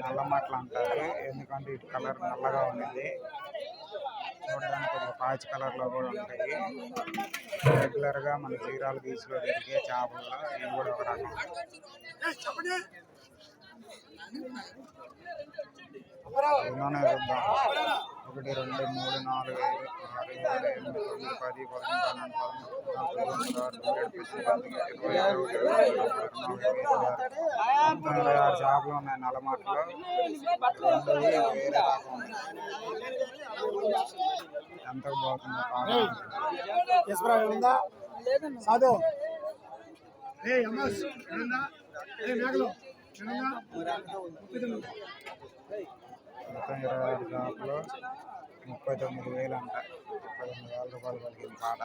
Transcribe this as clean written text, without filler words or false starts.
నల్ల మాటలు అంటారు, ఎందుకంటే ఇటు కలర్ నల్లగా ఉన్నది. చూడడానికి కొంచెం పాచి కలర్లో కూడా ఉంటాయి. రెగ్యులర్గా మన చీరాల బీచ్లో దొరికే చేపల్లో ఇవి కూడా ఒక రకం. ఎన్నోనే చూద్దాం. 1, 2, 3, 4, 5, 6, 7, 8, 9, 10, 11, 12, 26 చేపలు ఉన్నాయి నల్ల మాటలో. వేరే రకం ఎంత పోతుందో మొత్తం 26 చేపలు 39,000 అంట. 39,000 రూపాయలు పలికింది పాట.